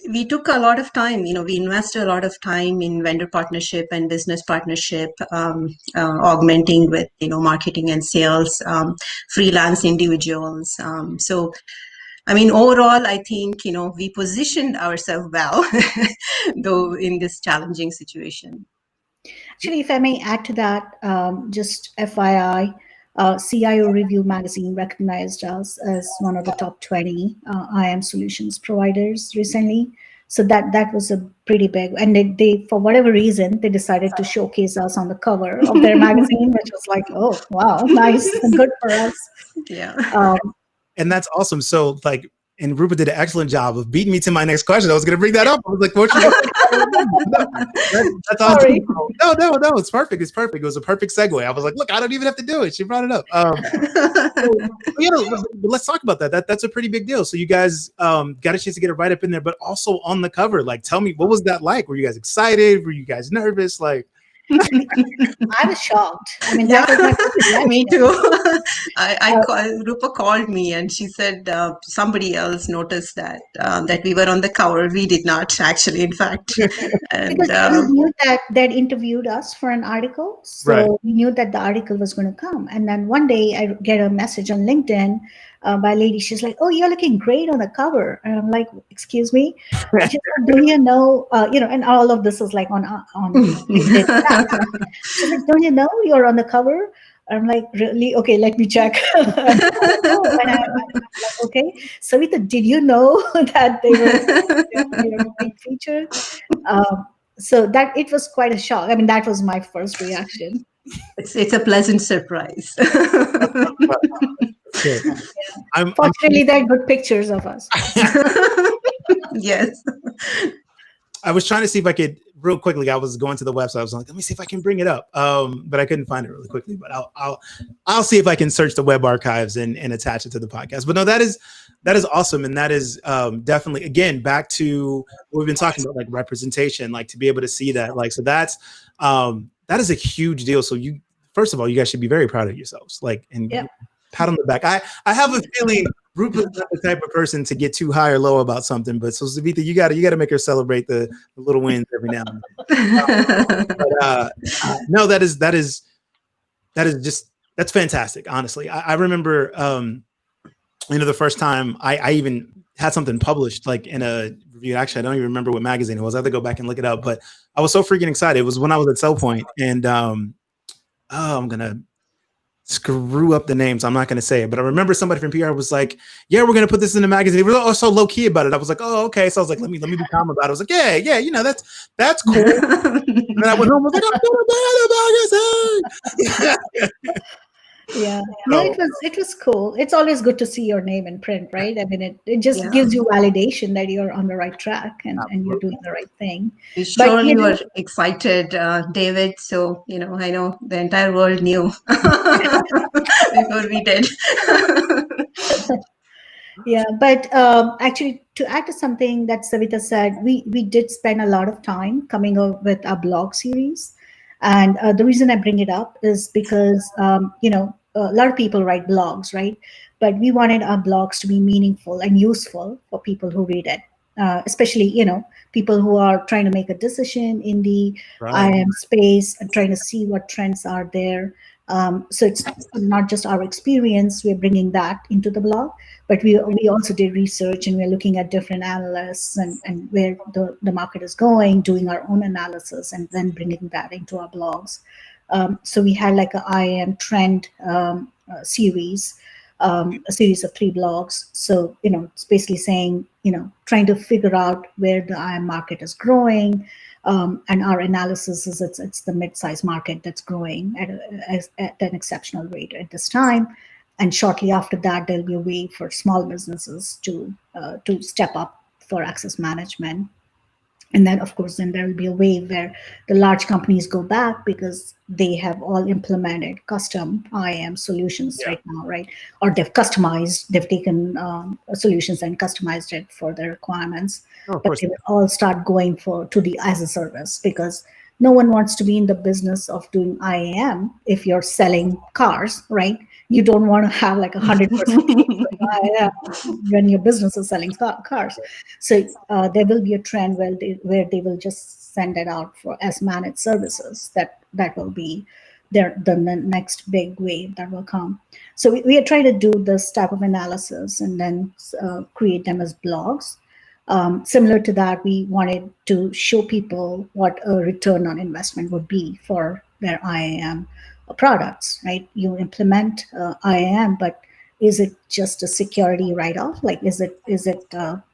we took a lot of time. We invested a lot of time in vendor partnership and business partnership, augmenting with marketing and sales, freelance individuals. So I mean, overall, I think, we positioned ourselves well, though in this challenging situation. Actually, if I may add to that, just FII, CIO Review Magazine recognized us as one of the top 20 IAM solutions providers recently. So that was a pretty big, and they for whatever reason, they decided to showcase us on the cover of their magazine, which was like, oh, wow, nice, good for us. Yeah. And that's awesome. So like, and Roopa did an excellent job of beating me to my next question. I was going to bring that up. I was like, what you that's awesome. No, it's perfect. It's perfect. It was a perfect segue. I was like, look, I don't even have to do it. She brought it up. Let's talk about that. That's a pretty big deal. So you guys got a chance to get it right up in there, but also on the cover. Like, tell me, what was that like? Were you guys excited? Were you guys nervous? Like, I was shocked. I mean, that was my first reaction. Me too. Roopa called me and she said somebody else noticed that we were on the cover. We did not actually, in fact. And, because we knew that they'd interviewed us for an article, so Right. we knew that the article was going to come. And then one day I get a message on LinkedIn by a lady. She's like, "Oh, you're looking great on the cover," and I'm like, "Excuse me." She said, "Do you know?" And all of this is like on LinkedIn. She's like, "Don't you know you're on the cover?" I'm like, "Really? Okay, let me check." And I'm like, okay. Savitha, did you know that they were being featured? So that it was quite a shock. I mean, that was my first reaction. It's a pleasant surprise. Fortunately, there are good pictures of us. Yes. I was trying to see if I could real quickly. I was going to the website. I was like, let me see if I can bring it up. But I couldn't find it really quickly. But I'll see if I can search the web archives and attach it to the podcast. But no, that is awesome, and that is definitely, again, back to what we've been talking about, like representation, like to be able to see that, like, so that is a huge deal. So you, first of all, you guys should be very proud of yourselves, like, and pat on the back. I have a feeling Roopa's not the type of person to get too high or low about something, but so Savitha, you got to make her celebrate the little wins every now and then. No, that's fantastic. Honestly, I remember, the first time I even had something published, like in a review. Actually, I don't even remember what magazine it was. I have to go back and look it up, but I was so freaking excited. It was when I was at Cellpoint, and I'm gonna screw up the names. I'm not going to say it, but I remember somebody from PR was like, "Yeah, we're going to put this in the magazine." They were also low key about it. I was like, "Oh, okay." So I was like, "Let me be calm about it." I was like, "Yeah, that's cool." And then I went home. I was like, "I'm going to the magazine." Yeah, no, it was cool. It's always good to see your name in print, right? I mean, it just gives you validation that you're on the right track and you're doing the right thing. You surely were excited, David. So, I know the entire world knew before we did. Yeah, but actually, to add to something that Savitha said, we did spend a lot of time coming up with our blog series. And the reason I bring it up is because, a lot of people write blogs, right? But we wanted our blogs to be meaningful and useful for people who read it, especially, people who are trying to make a decision in the IAM space and trying to see what trends are there. So it's not just our experience, we're bringing that into the blog, but we also did research and we're looking at different analysts and where the market is going, doing our own analysis and then bringing that into our blogs. So we had like a IAM trend series, a series of 3 blogs. So, it's basically saying, trying to figure out where the IAM market is growing. And our analysis is it's the mid-sized market that's growing at an exceptional rate at this time. And shortly after that, there'll be a way for small businesses to step up for access management. And then, of course, then there will be a wave where the large companies go back because they have all implemented custom IAM solutions right now, right? Or they've taken solutions and customized it for their requirements. But they will all start going to the as a service, because no one wants to be in the business of doing IAM if you're selling cars, right? You don't want to have like 100% IAM when your business is selling cars. So there will be a trend where they will just send it out for as managed services. That will be the next big wave that will come. So we are trying to do this type of analysis and then create them as blogs. Similar to that, we wanted to show people what a return on investment would be for their IAM products, right? You implement IAM, but is it just a security write-off? Like, is it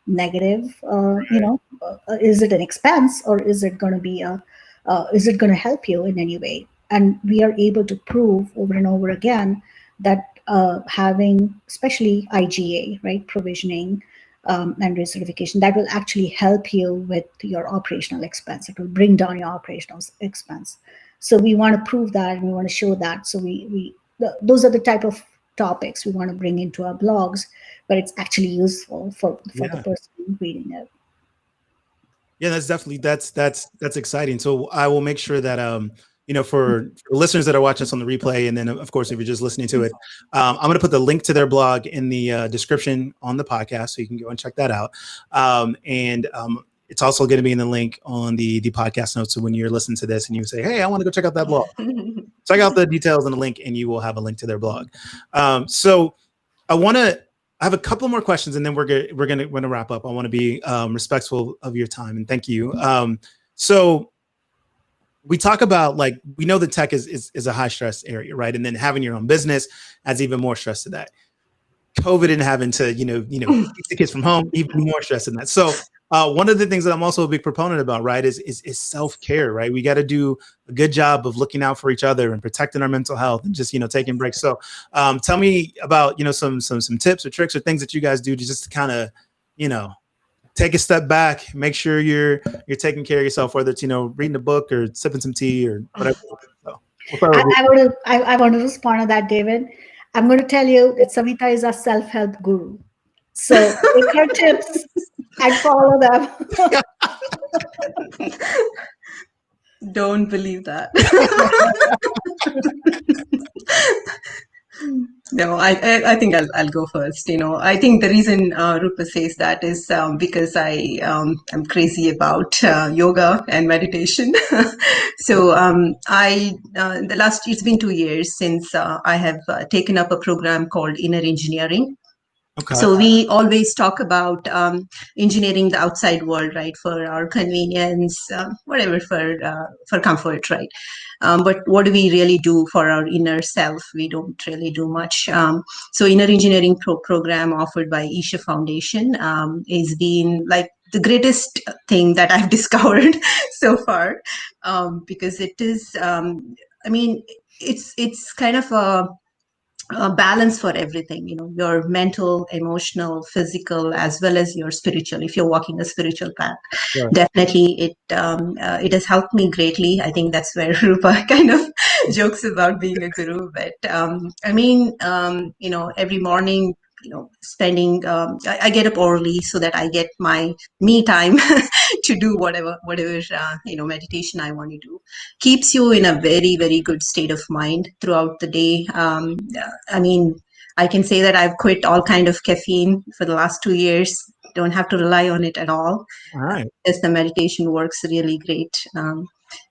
negative? Is it an expense, or is it going to be is it going to help you in any way? And we are able to prove over and over again that having, especially IGA, right, provisioning and recertification, that will actually help you with your operational expense. It will bring down your operational expense. So we want to prove that, and we want to show that. So those are the type of topics we want to bring into our blogs, but it's actually useful for the person reading it. Yeah, that's definitely that's exciting. So I will make sure that for listeners that are watching us on the replay, and then of course if you're just listening to it, I'm going to put the link to their blog in the description on the podcast, so you can go and check that out. It's also going to be in the link on the podcast notes. So when you're listening to this and you say, "Hey, I want to go check out that blog," check out the details in the link, and you will have a link to their blog. So I have a couple more questions, and then we're going to wrap up. I want to be respectful of your time, and thank you. So we talk about, like, we know that tech is a high stress area, right? And then having your own business adds even more stress to that. COVID and having to teach the kids from home, even more stress than that. So one of the things that I'm also a big proponent about, right, is self-care, right? We got to do a good job of looking out for each other and protecting our mental health and just, taking breaks. So tell me about, some tips or tricks or things that you guys do to just kind of, take a step back, make sure you're taking care of yourself, whether it's, reading a book or sipping some tea or whatever. So, I want to respond to that, David. I'm going to tell you that Savitha is a self-help guru. So take her tips and follow them. Don't believe that. No, I think I'll go first. I think the reason Roopa says that is because I'm crazy about yoga and meditation. So it's been 2 years since I have taken up a program called Inner Engineering. Okay. So we always talk about engineering the outside world, right, for our convenience, whatever, for comfort, right? But what do we really do for our inner self? We don't really do much. So Inner Engineering program offered by Isha Foundation is been like the greatest thing that I've discovered so far, because it is, it's kind of a balance for everything, your mental, emotional, physical, as well as your spiritual. If you're walking a spiritual path, definitely it has helped me greatly. I think that's where Roopa kind of jokes about being a guru. But every morning, spending, I get up early so that I get my me time to do whatever meditation I want to do. Keeps you in a very, very good state of mind throughout the day. I can say that I've quit all kind of caffeine for the last 2 years. Don't have to rely on it at all. All right. As the meditation works really great.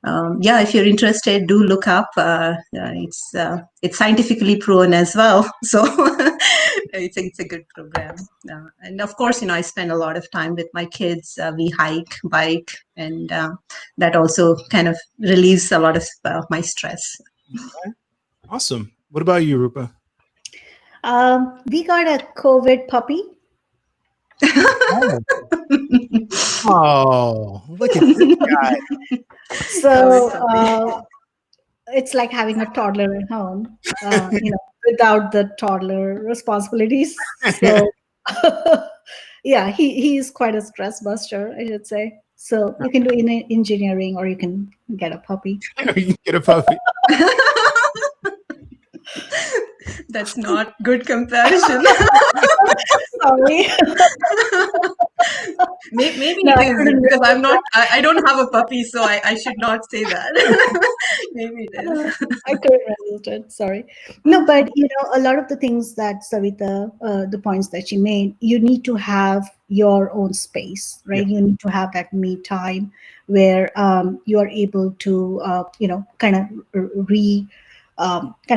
If you're interested, do look up. It's scientifically proven as well. So it's a good program. And of course, I spend a lot of time with my kids. We hike, bike, and that also kind of relieves a lot of my stress. Okay. Awesome. What about you, Roopa? We got a COVID puppy. Oh, look at this guy. So it's like having a toddler at home, without the toddler responsibilities. So Yeah, he's quite a stress buster, I should say. So you can do in engineering, or you can get a puppy. You can get a puppy. That's not good comparison. Sorry. Maybe No, it I is, couldn't because I'm resist not. I don't have a puppy, so I should not say that. Maybe it is. I couldn't resist it. Sorry. No, but a lot of the things that Savitha, the points that she made, you need to have your own space, right? Yeah. You need to have that me time where you are able to, kind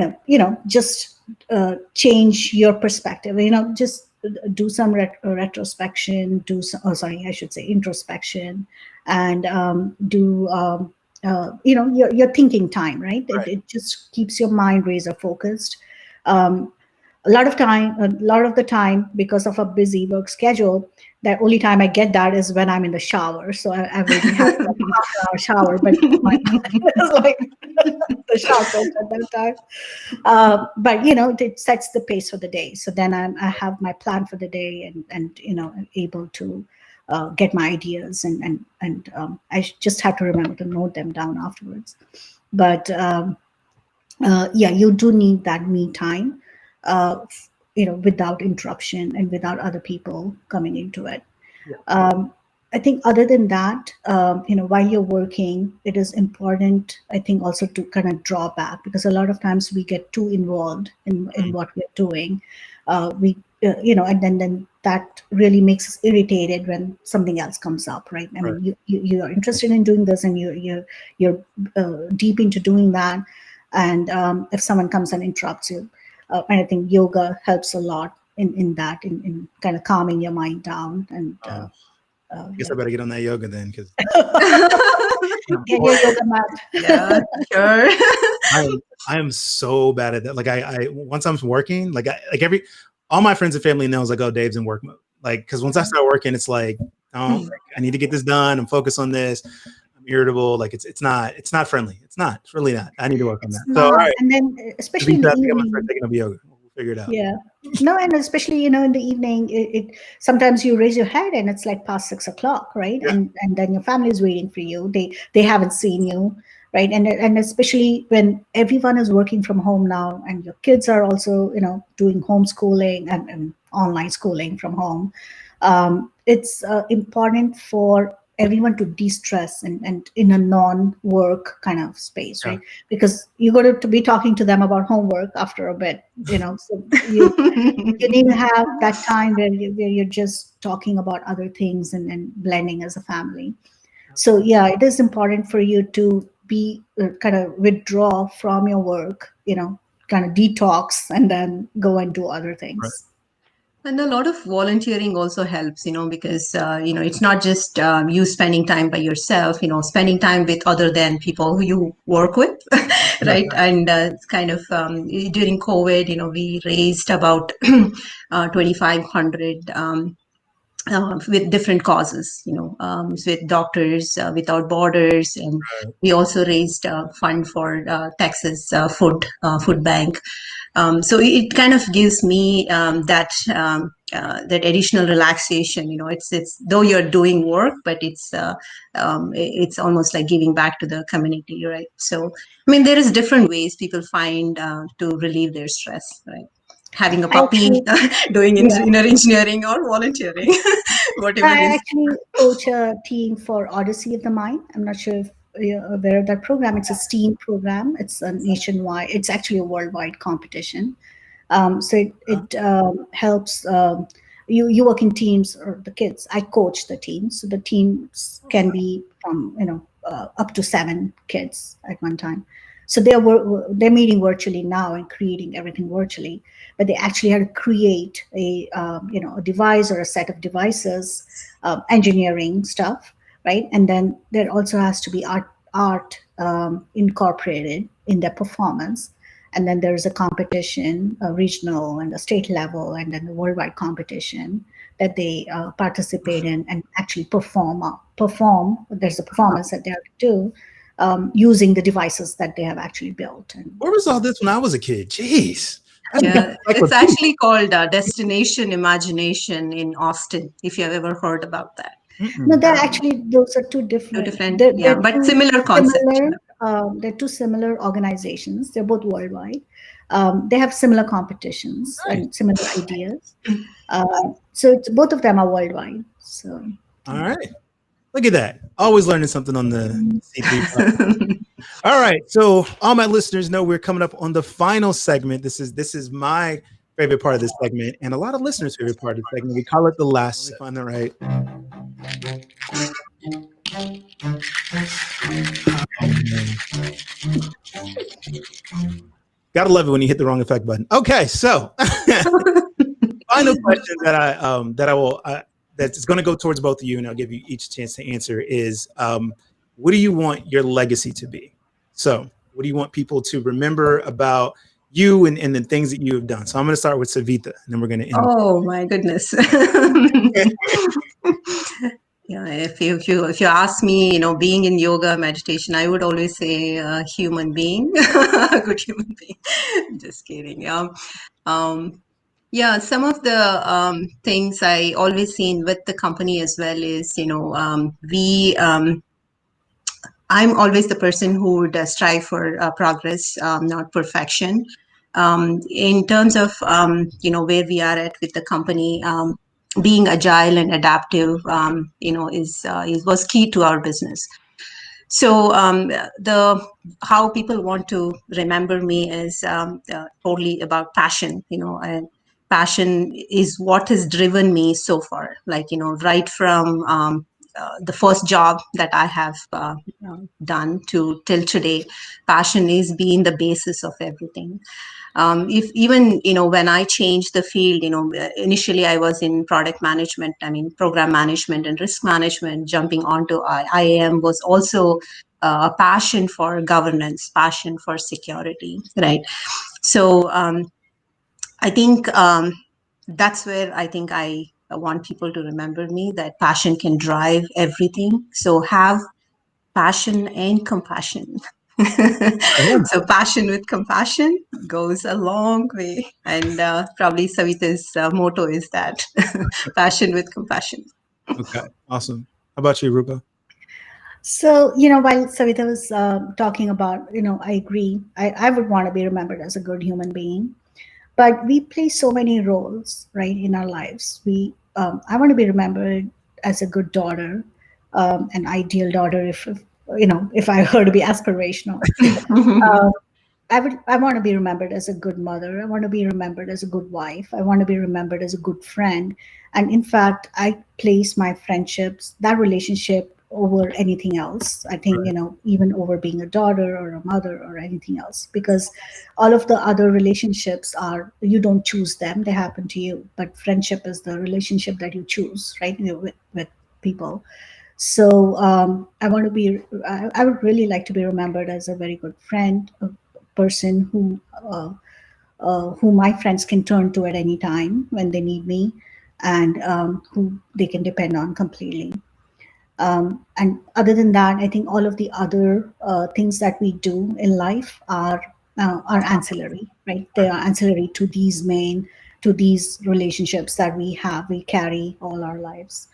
of just change your perspective. Just do some retrospection. I should say introspection, and do. Your thinking time, right? Right. It just keeps your mind razor focused. A lot of the time, because of a busy work schedule, the only time I get that is when I'm in the shower. So I will be having like a half-an-hour shower, but my mind is like the sharpest at that time. But it sets the pace for the day. So then I have my plan for the day, and I'm able to get my ideas, and I just have to remember to note them down afterwards. But yeah, you do need that me time, without interruption and without other people coming into it. Yeah. I think other than that, while you're working, it is important, I think, also to kind of draw back, because a lot of times we get too involved in what we're doing. And then that really makes us irritated when something else comes up, right? I mean, you are interested in doing this, and you're deep into doing that, and if someone comes and interrupts you, and I think yoga helps a lot in that, in kind of calming your mind down. And I guess I better get on that yoga then, because get your yoga mat. Yeah, sure. I am so bad at that. Like I once I'm working, all my friends and family knows, like, oh, Dave's in work mode. Like, because once I start working, it's like, oh, I need to get this done. I'm focused on this. I'm irritable. Like it's not friendly. It's really not. I need to work on that. So all right. And then especially in the I'm gonna evening. start taking up yoga. We'll figure it out. Yeah. No, and especially, in the evening, it sometimes you raise your head and it's like past 6 o'clock, right? Yeah. And then your family is waiting for you. They haven't seen you, right? And especially when everyone is working from home now, and your kids are also, doing homeschooling and online schooling from home. It's important for everyone to de-stress and in a non-work kind of space, right? Because you're going to be talking to them about homework after a bit, so you need to have that time where you're just talking about other things and blending as a family. So yeah, it is important for you to be kind of withdraw from your work, kind of detox, and then go and do other things. Right. And a lot of volunteering also helps, because, it's not just you spending time by yourself, spending time with other than people who you work with, right? And it's kind of during COVID, we raised about 2,500 with different causes, with Doctors Without Borders, and we also raised a fund for Texas food bank. So it kind of gives me that additional relaxation. It's though you're doing work, but it's almost like giving back to the community, right? So I mean, there is different ways people find to relieve their stress, right? Having a puppy, doing inner engineering, or volunteering, whatever it is. I actually coach a team for Odyssey of the Mind. I'm not sure if you're aware of that program. It's a STEAM program. It's a nationwide. It's actually a worldwide competition. So it helps. You work in teams, or the kids. I coach the teams, so the teams can be from up to 7 kids at one time. So they're meeting virtually now and creating everything virtually, but they actually had to create a device or a set of devices, engineering stuff, right? And then there also has to be art incorporated in their performance. And then there's a competition, a regional and a state level, and then the worldwide competition that they participate in and actually perform. There's a performance that they have to do using the devices that they have actually built. And where was all this when I was a kid? Jeez. Yeah, it's actually called Destination Imagination in Austin, if you have ever heard about that. No, they're actually, those are two different. Yeah, but similar concept. They're two similar organizations. They're both worldwide. They have similar competitions and similar ideas. So both of them are worldwide. So. All right. Look at that. Always learning something on the C3. All right. So all my listeners know we're coming up on the final segment. This is my favorite part of this segment, and a lot of listeners' favorite part of the segment. We call it the last. Let me find that right. Gotta love it when you hit the wrong effect button. Okay, so final question that's going to go towards both of you, and I'll give you each a chance to answer is, what do you want your legacy to be? So what do you want people to remember about you and the things that you have done? So I'm going to start with Savitha, and then we're going to end. Oh my goodness. Yeah, if you ask me, being in yoga meditation, I would always say a human being, a good human being. Just kidding. Yeah, some of the things I always seen with the company as well is, I'm always the person who would strive for progress, not perfection. In terms of, where we are at with the company, being agile and adaptive, was key to our business. So how people want to remember me is totally about passion, and passion is what has driven me so far. Like, right from the first job that I have done till today, passion is being the basis of everything. If even, when I changed the field, initially I was in product management, program management and risk management. Jumping onto IAM was also a passion for governance, passion for security, right? So I think that's where I think I want people to remember me, that passion can drive everything. So have passion and compassion. So passion with compassion goes a long way. And probably Savitha's motto is that, passion with compassion. Okay, awesome. How about you, Roopa? So, while Savitha was talking about, I agree. I would want to be remembered as a good human being. But we play so many roles, right, in our lives. I want to be remembered as a good daughter, an ideal daughter, if I were to be aspirational. I want to be remembered as a good mother. I want to be remembered as a good wife. I want to be remembered as a good friend. And in fact, I place my friendships, that relationship, over anything else. I think, even over being a daughter or a mother or anything else, because all of the other relationships you don't choose them, they happen to you. But friendship is the relationship that you choose, right? With people. So I would really like to be remembered as a very good friend, a person who my friends can turn to at any time when they need me, and who they can depend on completely. And other than that, I think all of the other things that we do in life are ancillary, right? They are ancillary to these relationships that we carry all our lives.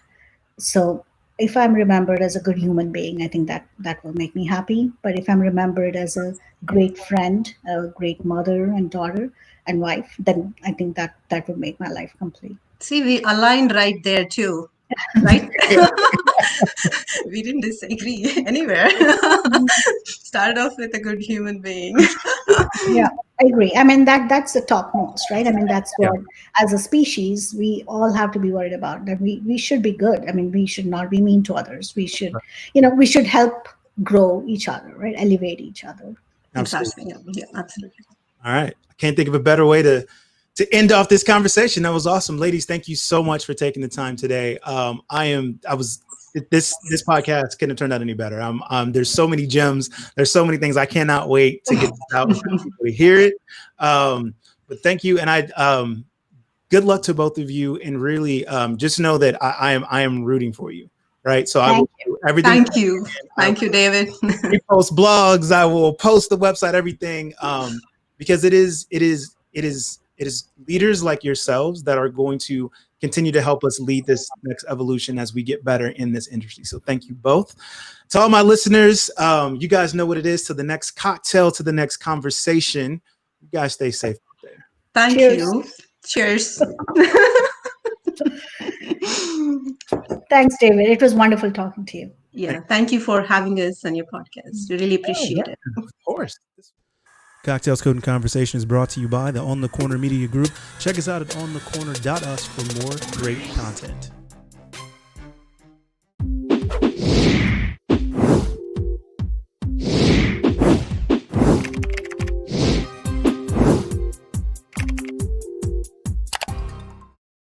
So if I'm remembered as a good human being, I think that will make me happy. But if I'm remembered as a great friend, a great mother and daughter and wife, then I think that would make my life complete. See, we aligned right there too, right? We didn't disagree anywhere. Started off with a good human being. Yeah, I agree. I mean, that's the topmost, right? I mean, that's what, as a species, we all have to be worried about, that we should be good. I mean, we should not be mean to others. We should, we should help grow each other, right? Elevate each other. Absolutely. Yeah, absolutely. All right. I can't think of a better way to end off this conversation. That was awesome. Ladies, thank you so much for taking the time today. This podcast couldn't have turned out any better. There's so many gems. There's so many things. I cannot wait to get this out for people to hear it. But thank you. And good luck to both of you. And really just know that I am rooting for you. Right. So I will do everything. Thank you. Thank you, David. I post blogs. I will post the website, everything. Because it is it is leaders like yourselves that are going to continue to help us lead this next evolution as we get better in this industry. So thank you both. To all my listeners, you guys know what it is. To the next cocktail, to the next conversation. You guys stay safe out there. Thank you. Cheers. Thanks, David. It was wonderful talking to you. Yeah, thank you for having us on your podcast. We really appreciate it. Of course. Cocktails, Code, and Conversation is brought to you by the On the Corner Media Group. Check us out at onthecorner.us for more great content.